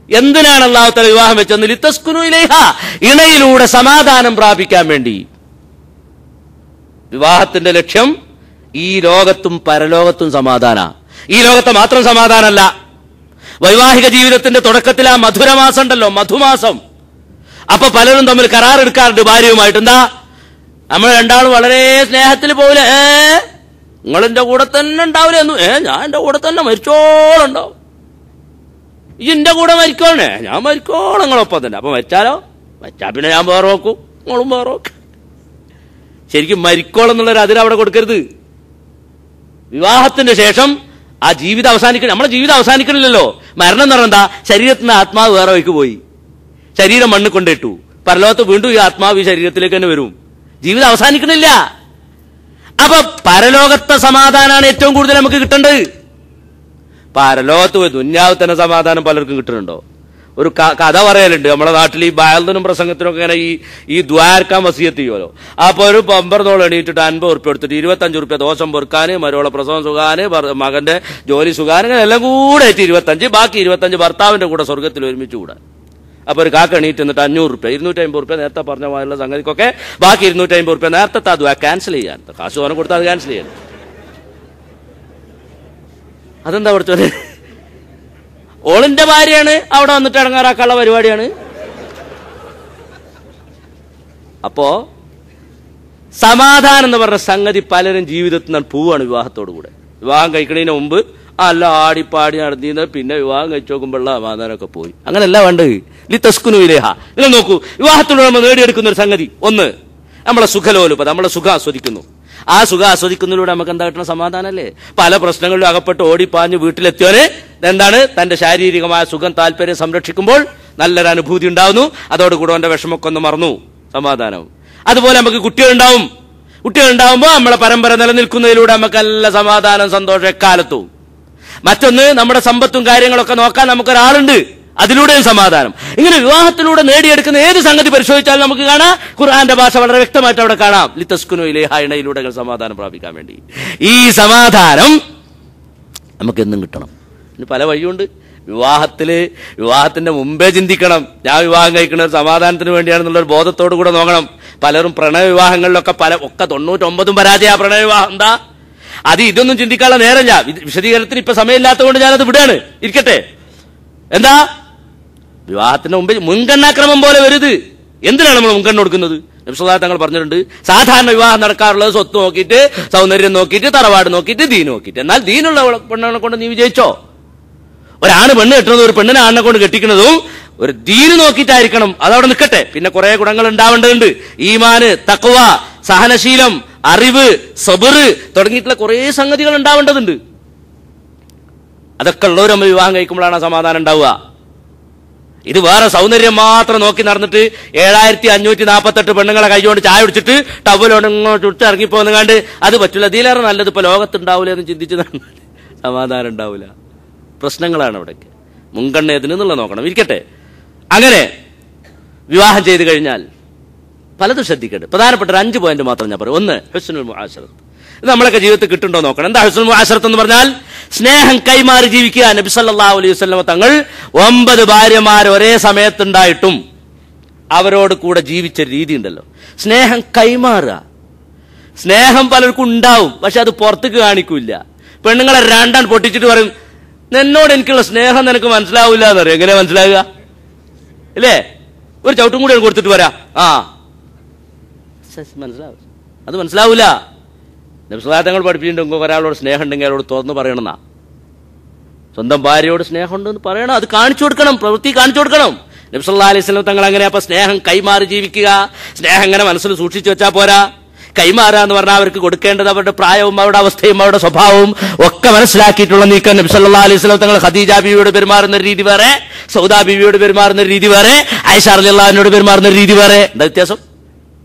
എന്തിനാണ് അല്ലാഹു തആല വിവാഹം വെച്ചത്? ലിതസ്കുനു ഇലൈഹ, ഇണയിലൂടെ സമാധാനം പ്രാപിക്കാൻ വേണ്ടി. വിവാഹത്തിന്റെ ലക്ഷ്യം ഈ ലോകത്തും പരലോകത്തും സമാധാന. ഈ ലോകത്തെ മാത്രം സമാധാനമല്ല, വൈവാഹിക ജീവിതത്തിന്റെ തുടക്കത്തിൽ ആ മധുരമാസം ഉണ്ടല്ലോ, മധുമാസം. അപ്പൊ പലരും തമ്മിൽ കരാറെടുക്കാറുണ്ട് ഭാര്യയുമായിട്ട്. എന്താ, നമ്മൾ രണ്ടാളും വളരെ സ്നേഹത്തിൽ പോവില്ല, നിങ്ങൾ എന്റെ കൂടെ തന്നെ ഉണ്ടാവില്ല എന്നു, ഞാൻ എന്റെ കൂടെ തന്നെ മരിച്ചോളുണ്ടാവും, ഈ എന്റെ കൂടെ മരിക്കോണേ, ഞാൻ മരിക്കോളം നിങ്ങളൊപ്പം തന്നെ. അപ്പൊ മരിച്ചാലോ? മരിച്ചാ പിന്നെ ഞാൻ വേറെ നോക്കും, നിങ്ങളും വേറെ നോക്കും. ശരിക്കും മരിക്കോളം എന്നുള്ളൊരു അതിരവിടെ കൊടുക്കരുത്. വിവാഹത്തിന്റെ ശേഷം ആ ജീവിതം അവസാനിക്കണം. നമ്മളെ ജീവിതം അവസാനിക്കണില്ലല്ലോ. മരണം എന്ന് പറഞ്ഞാൽ എന്താ? ശരീരത്തിന് ആത്മാവ് വേറെ വഴിക്ക് പോയി, ശരീരം മണ്ണ് കൊണ്ടിട്ടു, പരലോകത്ത് വീണ്ടും ഈ ആത്മാവ് ഈ ശരീരത്തിലേക്ക് തന്നെ വരും. ജീവിതം അവസാനിക്കണില്ല. അപ്പൊ പരലോകത്തെ സമാധാനമാണ് ഏറ്റവും കൂടുതൽ നമുക്ക് കിട്ടേണ്ടത്. പരലോകത്ത് പോയി ദുന്യാവ് തന്നെ സമാധാനം പലർക്കും കിട്ടുന്നുണ്ടോ? ഒരു കഥ പറയലുണ്ട് നമ്മുടെ നാട്ടിൽ. ഈ ബാലത്തിനും പ്രസംഗത്തിനും ഒക്കെ ഇങ്ങനെ ഈ ദ്വാരക്കാൻ വസിയത്ത് ചെയ്യുമല്ലോ. അപ്പൊ ഒരു പമ്പർന്നോളം എണീറ്റിട്ട് 50 ഉറുപ്പ്യ എടുത്തിട്ട് 25 ഉറുപ്പ്യ ദോഷം പൊറുക്കാന്, മരോളെ പ്രസവം സുഖാന്, മകന്റെ ജോലി സുഖാന്, ഇങ്ങനെ എല്ലാം കൂടെ ആയിട്ട് 25, ബാക്കി 25 ഭർത്താവിന്റെ കൂടെ സ്വർഗത്തിൽ ഒരുമിച്ച് കൂടാൻ. അപ്പൊ ഒരു കാക്ക എണീറ്റ് എന്നിട്ട് 500 ഉറുപ്പ്യ 250 ഉറുപ്പ്യ നേരത്തെ പറഞ്ഞ മാതിരിയുള്ള സംഗതിക്കൊക്കെ ബാക്കി 250 ഉറുപ്പ്യ നേരത്തെ അത് ക്യാൻസൽ ചെയ്യാൻ, കാശ് ഓനെ കൊടുത്താൽ അത് ക്യാൻസൽ ചെയ്യാൻ. അതെന്താ പഠിച്ചോനെ? ഓളിന്റെ ഭാര്യയാണ്, അവിടെ വന്നിട്ട് ഇടങ്ങാറാക്കാനുള്ള പരിപാടിയാണ്. അപ്പോ സമാധാനം എന്ന് പറഞ്ഞ സംഗതി പലരും ജീവിതത്തിൽ നിന്ന് പോവാണ് വിവാഹത്തോടുകൂടെ. വിവാഹം കഴിക്കുന്നതിന് മുമ്പ് അല്ല ആടിപ്പാടി നടന്നിരുന്നത്, പിന്നെ വിവാഹം കഴിച്ചു നോക്കുമ്പോഴുള്ള സമാധാനമൊക്കെ പോയി. അങ്ങനെയല്ല വേണ്ടത്. ലിതസ്കുനു ഇലൈഹ. നിങ്ങൾ നോക്കൂ, വിവാഹത്തിലൂടെ നമ്മൾ നേടിയെടുക്കുന്ന ഒരു സംഗതി, ഒന്ന് നമ്മളെ സുഖലോലുപത, നമ്മളെ സുഖം ആസ്വദിക്കുന്നു. ആ സുഖം ആസ്വദിക്കുന്നതിലൂടെ നമുക്ക് എന്താ കിട്ടുന്ന? സമാധാനമല്ലേ? പല പ്രശ്നങ്ങളിലും അകപ്പെട്ട് ഓടിപ്പാഞ്ഞ് വീട്ടിലെത്തിയവന് എന്താണ്? തന്റെ ശാരീരികമായ സുഖം താല്പര്യം സംരക്ഷിക്കുമ്പോൾ നല്ലൊരു അനുഭൂതി ഉണ്ടാവുന്നു. അതോടുകൂടെ അവന്റെ വിഷമൊക്കെ ഒന്ന് മറന്നു, സമാധാനം. അതുപോലെ നമുക്ക് കുട്ടികളുണ്ടാവുമ്പോൾ നമ്മളെ പരമ്പര നിലനിൽക്കുന്നതിലൂടെ നമുക്ക് നല്ല സമാധാനം, സന്തോഷം എക്കാലത്തും. മറ്റൊന്ന്, നമ്മുടെ സമ്പത്തും കാര്യങ്ങളൊക്കെ നോക്കാൻ നമുക്കൊരാളുണ്ട്, അതിലൂടെയും സമാധാനം. ഇങ്ങനെ വിവാഹത്തിലൂടെ നേടിയെടുക്കുന്ന ഏത് സംഗതി പരിശോധിച്ചാലും നമുക്ക് കാണാം, ഖുർആന്റെ ഭാഷ വളരെ വ്യക്തമായിട്ട് അവിടെ കാണാം. ലിതസ്കുനു ഇലൈഹ, ഇണയിലൂടെ സമാധാനം പ്രാപിക്കാൻ വേണ്ടി. ഈ സമാധാനം നമുക്ക് എന്നും കിട്ടണം. ഇനി പല വഴിയുണ്ട്. വിവാഹത്തിന്റെ മുമ്പേ ചിന്തിക്കണം, ഞാൻ വിവാഹം കഴിക്കുന്ന ഒരു സമാധാനത്തിന് വേണ്ടിയാണെന്നുള്ളൊരു ബോധത്തോടു കൂടെ നോക്കണം. പലരും പ്രണയ വിവാഹങ്ങളിലൊക്കെ ഒക്കെ 99% പരാജയ പ്രണയ വിവാഹം. എന്താ അത്? ഇതൊന്നും ചിന്തിക്കാനുള്ള നേരമില്ല. വിശദീകരണത്തിന് ഇപ്പൊ സമയമില്ലാത്തതുകൊണ്ട് ഞാനത് വിടാണ്, ഇരിക്കട്ടെ. എന്താ വിവാഹത്തിന് മുമ്പ് മുൻഗണനാക്രമം പോലെ വരുത്. എന്തിനാണ് നമ്മൾ മുൻഗണന കൊടുക്കുന്നത്? നബി സല്ലല്ലാഹു തങ്ങൾ പറഞ്ഞിട്ടുണ്ട്, സാധാരണ വിവാഹം നടക്കാറുള്ളത് സ്വത്ത് നോക്കിയിട്ട്, സൗന്ദര്യം നോക്കിയിട്ട്, തറവാട് നോക്കിയിട്ട്, ദീൻ നോക്കിയിട്ട്. എന്നാൽ ദീനുള്ള പെണ്ണുകളെ കൊണ്ട് നീ വിജയിച്ചോ? ഒരാണ് പെണ്ണ് കെട്ടുന്നതും ഒരു പെണ്ണിനെ ആണിനെ കൊണ്ട് കെട്ടിക്കുന്നതും ഒരു ദീന് നോക്കിയിട്ടായിരിക്കണം. അതവിടെ നിൽക്കട്ടെ. പിന്നെ കുറെ ഗുണങ്ങൾ ഉണ്ടാവേണ്ടതുണ്ട്. ഈമാന്, തഖ്വ, സഹനശീലം, അറിവ്, സബർ തുടങ്ങിയിട്ടുള്ള കുറെ സംഗതികൾ ഉണ്ടാവേണ്ടതുണ്ട്. അതൊക്കെ ഉള്ളവർ നമ്മൾ വിവാഹം കഴിക്കുമ്പോഴാണ് സമാധാനം ഉണ്ടാവുക. ഇത് വേറെ സൗന്ദര്യം മാത്രം നോക്കി നടന്നിട്ട് 7548 പെണ്ണുങ്ങളെ കൈകൊണ്ട് ചായ കുടിച്ചിട്ട് ടവലോട് ചുട്ട് ഇറങ്ങിപ്പോന്ന് കണ്ട് അത് പറ്റില്ല. ഇതിലേറെ നല്ലത് ഇപ്പൊ ലോകത്തുണ്ടാവില്ല എന്ന് ചിന്തിച്ച് സമാധാനം ഉണ്ടാവില്ല. പ്രശ്നങ്ങളാണ് അവിടേക്ക്. മുൻഗണന എന്നുള്ള നോക്കണം, ഇരിക്കട്ടെ. അങ്ങനെ വിവാഹം ചെയ്ത് കഴിഞ്ഞാൽ പലതും ശ്രദ്ധിക്കട്ടെ. പ്രധാനപ്പെട്ട 5 പോയിന്റ് മാത്രം ഞാൻ പറയും. ഒന്ന്, ഹുസ്നുൽ മുആശറത്ത്. ഇത് നമ്മളൊക്കെ ജീവിതത്തിൽ കിട്ടുന്നുണ്ടോ നോക്കണം. എന്താ ഹുസ്നുൽ മുആശറത്ത് എന്ന് പറഞ്ഞാൽ? സ്നേഹം കൈമാറി ജീവിക്കുക. നബി സല്ലല്ലാഹു അലൈഹി വസല്ലം തങ്ങൾ 9 ഭാര്യമാർ ഒരേ സമയത്തുണ്ടായിട്ടും അവരോട് കൂടെ ജീവിച്ച രീതി ഉണ്ടല്ലോ. സ്നേഹം കൈമാറുക. സ്നേഹം പലർക്കും ഉണ്ടാവും, പക്ഷെ അത് പുറത്തേക്ക് കാണിക്കൂല. പെണ്ണുങ്ങളെ രണ്ടാൻ പൊട്ടിച്ചിട്ട് പറയും, എന്നോട് എനിക്കുള്ള സ്നേഹം നിനക്ക് മനസ്സിലാവില്ല എന്ന് പറയും. എങ്ങനെ മനസ്സിലാവുക? ഇല്ലേ? ഒരു ചവിട്ടും കൂടി കൊടുത്തിട്ട് വരാം, മനസ്സിലാവും. അത് മനസ്സിലാവൂല. നബി സല്ലല്ലാഹു തങ്ങൾ പഠിപ്പിച്ചിട്ടുണ്ടെങ്കിൽ ഒരാളോട് സ്നേഹം ഉണ്ടെങ്കിൽ അയാളോട് തുറന്ന് പറയണമെന്നാ. സ്വന്തം ഭാര്യയോട് സ്നേഹമുണ്ടെന്ന് പറയണം, അത് കാണിച്ചു കൊടുക്കണം, പ്രവൃത്തി കാണിച്ചു കൊടുക്കണം. നബി സല്ലല്ലാഹു അലൈഹി വസല്ലം തങ്ങൾ അങ്ങനെ. അപ്പൊ സ്നേഹം കൈമാറി ജീവിക്കുക. സ്നേഹം ഇങ്ങനെ മനസ്സിൽ സൂക്ഷിച്ചു വെച്ചാൽ പോരാ. കൈമാറുക എന്ന് പറഞ്ഞാൽ അവർക്ക് കൊടുക്കേണ്ടത് അവരുടെ പ്രായവും അവരുടെ അവസ്ഥയും അവരുടെ സ്വഭാവവും ഒക്കെ മനസ്സിലാക്കിയിട്ടുള്ള നീക്കം. നബി സല്ലല്ലാഹു അലൈഹി വസല്ലം തങ്ങൾ ഖദീജ ബീവിയോട് പെരുമാറുന്ന രീതി വേറെ, സൗദാ ബീവിയോട് പെരുമാറുന്ന രീതി വേറെ, ആയിഷ റളിയല്ലാഹു അൻഹയോട് പെരുമാറുന്ന രീതി വേറെ. എന്താ വ്യത്യാസം?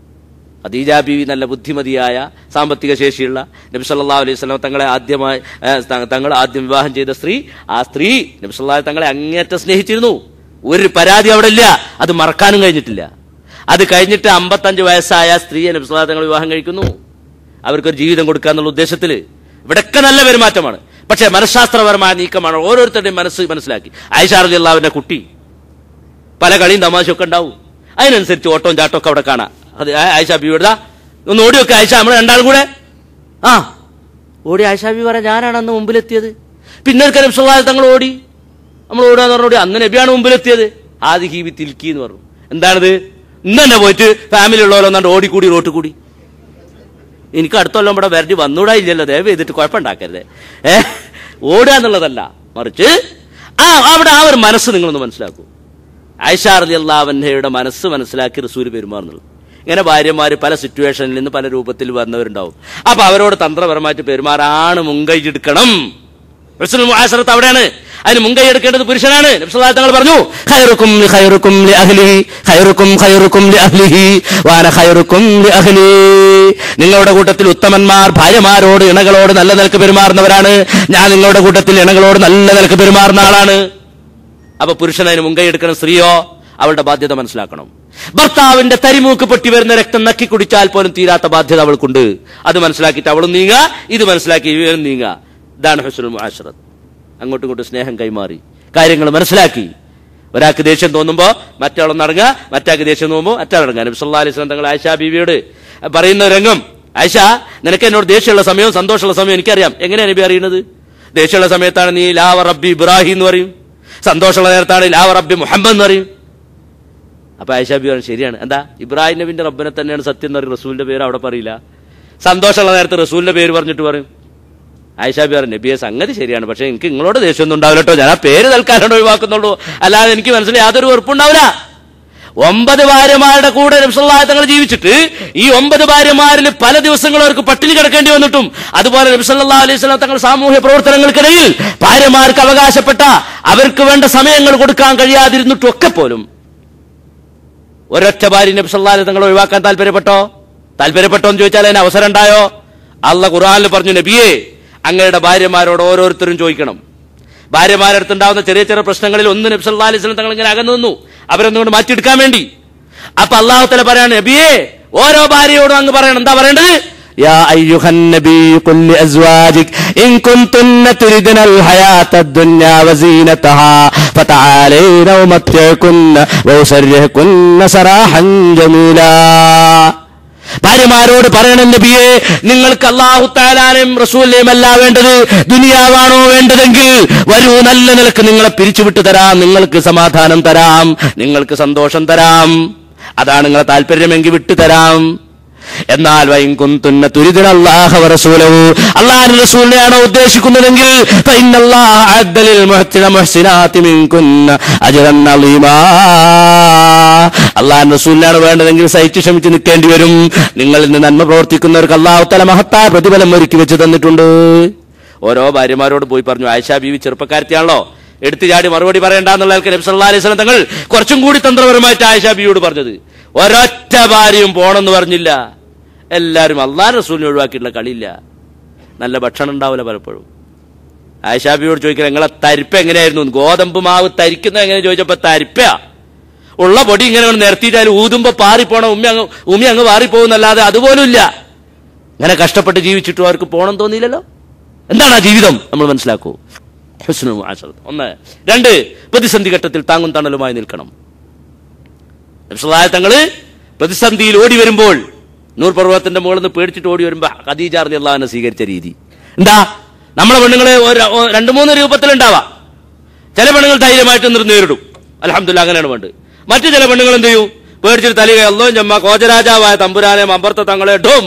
ഖദീജ ബീവി നല്ല ബുദ്ധിമതിയായ സാമ്പത്തിക ശേഷിയുള്ള നബി സല്ലല്ലാഹു അലൈഹി വസല്ലം തങ്ങളെ ആദ്യം വിവാഹം ചെയ്ത സ്ത്രീ. ആ സ്ത്രീ നബി സല്ലല്ലാഹു തങ്ങളെ അങ്ങേയറ്റം സ്നേഹിച്ചിരുന്നു. ഒരു പരാതി അവിടെ ഇല്ല. അത് മറക്കാനും കഴിഞ്ഞിട്ടില്ല. അത് കഴിഞ്ഞിട്ട് 55 വയസ്സായ സ്ത്രീയെ നബി സല്ലല്ലാഹു തങ്ങൾ വിവാഹം കഴിക്കുന്നു. അവർക്കൊരു ജീവിതം കൊടുക്കുക എന്നുള്ള ഉദ്ദേശത്തിൽ. ഇവിടൊക്കെ നല്ല പെരുമാറ്റമാണ്, പക്ഷെ മനഃശാസ്ത്രപരമായ നീക്കമാണ്. ഓരോരുത്തരുടെയും മനസ്സ് മനസ്സിലാക്കി. ആയിഷ റളിയല്ലാഹു അൻഹയുടെ കുട്ടി പല കളിയും തമാശയൊക്കെ ഉണ്ടാവും. അതിനനുസരിച്ച് ഓട്ടവും ചാട്ടമൊക്കെ അവിടെ കാണാം. അത് ആയിഷ ബീവിടുതാ ഒന്ന് ഓടിയൊക്കെ ആയിഷ നമ്മൾ രണ്ടാളും കൂടെ ഓടി. ആയിഷ ബീവി പറയാം, ഞാനാണ് അന്ന് മുമ്പിലെത്തിയത്. പിന്നെ ഒരു നബി സല്ലല്ലാഹു അലൈഹി വസല്ലം തങ്ങൾ ഓടി, നമ്മൾ ഓടുകയെന്ന് പറഞ്ഞോടി. അന്ന് നബിയാണ് മുമ്പിലെത്തിയത്. ആദിഹി ബി തിൽക്കി എന്ന് പറഞ്ഞു. എന്താണിത്? ഇന്ന് തന്നെ പോയിട്ട് ഫാമിലി ഉള്ളവരൊന്നാണ്ട് ഓടിക്കൂടി റോട്ട് കൂടി. എനിക്ക് അടുത്തൊല്ലം ഇവിടെ വരണ്ടി വന്നൂടാ ഇല്ലല്ലോ, ദയവ് ചെയ്തിട്ട് കുഴപ്പമുണ്ടാക്കരുത്. ഓടുക എന്നുള്ളതല്ല, മറിച്ച് അവിടെ ഒരു മനസ്സ് നിങ്ങളൊന്ന് മനസ്സിലാക്കൂ. ആയിഷ റളിയല്ലാഹു അൻഹയുടെ മനസ്സ് മനസ്സിലാക്കി റസൂൽ പെരുമാറുന്നുള്ളൂ. ഇങ്ങനെ ഭാര്യമാര് പല സിറ്റുവേഷനിൽ നിന്ന് പല രൂപത്തിൽ വന്നവരുണ്ടാവും. അപ്പൊ അവരോട് തന്ത്രപരമായിട്ട് പെരുമാറാണ് മുൻകൈ എടുക്കണം. റസൂൽ മുആശറത്ത് അവിടെയാണ്. അതിന് മുൻകൈ എടുക്കേണ്ടത് പുരുഷനാണ്. നബി സല്ലല്ലാഹു അലൈഹി വസല്ലം തങ്ങൾ പറഞ്ഞു, ഖൈറുക്കും ഖൈറുക്കും ലി അഹ്ലിഹി ഖൈറുക്കും ഖൈറുക്കും ലി അഹ്ലിഹി വഅന ഖൈറുക്കും ലി അഹ്ലി. നിങ്ങളുടെ കൂട്ടത്തിൽ ഉത്തമന്മാർ ഭാര്യമാരോട് ഇണകളോട് നല്ല നിലക്ക് പെരുമാറുന്നവരാണ്. ഞാൻ നിങ്ങളുടെ കൂട്ടത്തിൽ ഇണകളോട് നല്ല നിലക്ക് പെരുമാറുന്ന ആളാണ്. അപ്പൊ പുരുഷൻ അതിന് മുൻകൈ എടുക്കണം. സ്ത്രീയോ അവളുടെ ബാധ്യത മനസ്സിലാക്കണം. ഭർത്താവിന്റെ തരിമൂക്ക് പൊട്ടി വരുന്ന രക്തം നക്കി കുടിച്ചാൽ പോലും തീരാത്ത ബാധ്യത അവൾക്കുണ്ട്. അത് മനസ്സിലാക്കിയിട്ട് അവളും നീങ്ങുക, ഇത് മനസ്സിലാക്കി ഇവരും നീങ്ങുക. ഇതാണ് ഹുസ്നുൽ മുആശറത്ത്. അങ്ങോട്ടും ഇങ്ങോട്ടും സ്നേഹം കൈമാറി കാര്യങ്ങൾ മനസ്സിലാക്കി. ഒരാൾക്ക് ദേഷ്യം തോന്നുമ്പോ മറ്റേളൊന്നടങ്ങുക, മറ്റാൾക്ക് ദേഷ്യം തോന്നുമ്പോൾ മറ്റാളടങ്ങുക. നബി സല്ലല്ലാഹു അലൈഹി വസല്ലം തങ്ങൾ ആയിഷ ബീവിയോട് പറയുന്ന രംഗം, ആയിഷ നിനക്ക് എന്നോട് ദേഷ്യമുള്ള സമയവും സന്തോഷമുള്ള സമയവും എനിക്കറിയാം. എങ്ങനെയാണ് നബി അറിയുന്നത്? ദേഷ്യമുള്ള സമയത്താണ് നീ ലാ റബ്ബി ഇബ്രാഹിം എന്ന് പറയും, സന്തോഷമുള്ള നേരത്താണ് ലാ റബ്ബി മുഹമ്മദ് എന്ന് പറയും. അപ്പൊ ആയിഷ ബീവി പറഞ്ഞു, ശരിയാണ്. എന്താ ഇബ്രാഹിം നബിന്റെ റബ്ബിനെ തന്നെയാണ് സത്യം എന്ന് പറയും. റസൂലിന്റെ പേര് അവിടെ പറയില്ല. സന്തോഷമുള്ള നേരത്ത് റസൂലിന്റെ പേര് പറഞ്ഞിട്ട് പറയും. ആയിഷ ബീവി പറഞ്ഞു, നബിയെ സംഗതി ശരിയാണ്, പക്ഷെ എനിക്ക് നിങ്ങളോട് ദേഷ്യമൊന്നും ഉണ്ടാവില്ല കേട്ടോ, ഞാൻ ആ പേര് തൽക്കാലം ഒഴിവാക്കുന്നുള്ളൂ, അല്ലാതെ എനിക്ക് മനസ്സിൽ യാതൊരു വെറുപ്പുണ്ടാവില്ല. 9 ഭാര്യമാരുടെ കൂടെ നബി സല്ലല്ലാഹു അലൈഹി വസല്ലം ജീവിച്ചിട്ട് ഈ 9 ഭാര്യമാരിൽ പല ദിവസങ്ങളും അവർക്ക് പട്ടിണി കിടക്കേണ്ടി വന്നിട്ടും, അതുപോലെ നബി സല്ലല്ലാഹു അലൈഹി വസല്ലം തങ്ങൾ സാമൂഹ്യ പ്രവർത്തനങ്ങൾക്കിടയിൽ ഭാര്യമാർക്ക് അവകാശപ്പെട്ട അവർക്ക് വേണ്ട സമയങ്ങൾ കൊടുക്കാൻ കഴിയാതിരുന്നിട്ടും ഒക്കെ പോലും ഒരൊറ്റ ഭാര്യ നബി സല്ലല്ലാഹു അലൈഹി വസല്ലം തങ്ങൾ ഒഴിവാക്കാൻ താല്പര്യപ്പെട്ടോ എന്ന് ചോദിച്ചാൽ അതിന് അവസരം ഉണ്ടായോ? അല്ലാഹു ഖുർആനിൽ പറഞ്ഞു, നബിയെ അങ്ങയുടെ ഭാര്യമാരോട് ഓരോരുത്തരും ചോദിക്കണം. ഭാര്യമാരടുത്തുണ്ടാവുന്ന ചെറിയ ചെറിയ പ്രശ്നങ്ങളിൽ ഒന്ന് നബി സല്ലല്ലാഹു അലൈഹി വസല്ലം തങ്ങൾ ഇങ്ങനെ അകന്നു നിന്നു, അവരൊന്നുകൊണ്ട് മാറ്റിയെടുക്കാൻ വേണ്ടി. അപ്പൊ അല്ലാഹു തആല പറയാണ്, നബിയെ ഓരോ ഭാര്യയോടും അങ്ങ് പറയണം. എന്താ പറയേണ്ടത്? യാ അയ്യുഹൻ നബി ഖുൽ ലി അസ്വാജിക് ഇൻ കുൻതുന്ന തുരിദുനൽ ഹയാത്തദ് ദുനിയാ വസീനതഹാ ഫതആലൈന ഉമത്തിഉകുന്ന വഉസർരിഹുകുന്ന സറാഹൻ ജമീലാ. ഭാര്യമാരോട് പറയണം, നബിയെ നിങ്ങൾക്ക് അല്ലാഹു തആലയും റസൂലിനെയും അല്ല വേണ്ടത്, ദുനിയാവാണോ വേണ്ടതെങ്കിൽ വരൂ, നല്ല നിലക്ക് നിങ്ങളെ പിരിച്ചുവിട്ടു തരാം, നിങ്ങൾക്ക് സമാധാനം തരാം, നിങ്ങൾക്ക് സന്തോഷം തരാം, അതാണ് നിങ്ങളെ താല്പര്യമെങ്കിൽ വിട്ടുതരാം. എന്നാൽ വൈകുന്തുന്ന തുരിദുന അല്ലാഹ വറസൂലഹു, അല്ലാഹുവിന്റെ റസൂലിനെയാണോ ഉദ്ദേശിക്കുന്നതെങ്കിൽ ഫഇന്നല്ലാഹ അഅദ്ദ ലിൽ മുഹ്സിനാതി മിൻകുന്ന അജ്റൻ അളീമാ. അല്ലാഹുവിന്റെ റസൂലിനാണ് വേണ്ടതെങ്കിൽ സഹിച്ചു ക്ഷമിച്ച് നിൽക്കേണ്ടി വരും. നിങ്ങളിൽ നിന്ന് നന്മ പ്രവർത്തിക്കുന്നവർക്ക് അല്ലാഹു തആല മഹത്തായ പ്രതിഫലം ഒരുക്കി വെച്ച് തന്നിട്ടുണ്ട്. ഓരോ ഭാര്യമാരോട് പോയി പറഞ്ഞു. ആയിഷ ബീവി ചെറുപ്പക്കാരത്തിയാണല്ലോ, എടുത്തു ചാടി മറുപടി പറയണ്ടെന്നുള്ള നബി സല്ലല്ലാഹു അലൈഹി വസല്ലം തങ്ങൾ കുറച്ചും കൂടി തന്ത്രപരമായിട്ട് ആയിഷ ബീവിയോട് പറഞ്ഞത്. ഒരൊറ്റ ഭാര്യയും പോണെന്ന് പറഞ്ഞില്ല. എല്ലാവരും അല്ലാഹുവിന്റെ റസൂലിനെ ഒഴിവാക്കിയിട്ടുള്ള കളിയില്ല. നല്ല ഭക്ഷണം ഉണ്ടാവില്ല പലപ്പോഴും. ആയിഷ ബീവിയോട് ചോദിക്കുക, നിങ്ങളെ തരിപ്പ് എങ്ങനെയായിരുന്നു? ഗോതമ്പ് മാവ് തരിക്കുന്നത് എങ്ങനെ ചോദിച്ചപ്പോ തരിപ്പയാ, ഉള്ള പൊടി ഇങ്ങനെ നിരത്തിയിട്ടാൽ ഊതുമ്പോ പാറിപ്പോണം, ഉമ്മി അങ്ങ് പാറിപ്പോകുന്നല്ലാതെ അതുപോലും ഇല്ല. ഇങ്ങനെ കഷ്ടപ്പെട്ട് ജീവിച്ചിട്ടും അവർക്ക് പോണം തോന്നിയില്ലല്ലോ. എന്താണ് ആ ജീവിതം? നമ്മൾ മനസ്സിലാക്കൂ. ഹുസ്നുൽ മുആശറത്ത് 1. 2, പ്രതിസന്ധി ഘട്ടത്തിൽ താങ്ങും തണലുമായി നിൽക്കണം. നബി സല്ലല്ലാഹു അലൈഹി തങ്ങള് പ്രതിസന്ധിയിൽ ഓടി വരുമ്പോൾ, നൂർ പർവ്വതത്തിന്റെ മുകളിൽ നിന്ന് പേടിച്ചിട്ട് ഓടി വരുമ്പോ ഖദീജ റളിയല്ലാഹു അൻഹ സ്വീകരിച്ച രീതി എന്താ? നമ്മളെ പെണ്ണുങ്ങളെ 2-3 രൂപത്തിലുണ്ടാവാം. ചില പെണ്ണുങ്ങൾ ധൈര്യമായിട്ട് നേരിടും, അൽഹംദുലില്ലാഹ്, അങ്ങനെയാണ് വേണ്ടത്. മറ്റു ചില പെണ്ണുങ്ങൾ എന്ത് ചെയ്യും? പേടിച്ചിട്ട് തലിക അല്ലാഹു ജമ്മ കോജരാജാവായ തമ്പുരാനെ അമ്പർത്ത തങ്ങളെ ഡോം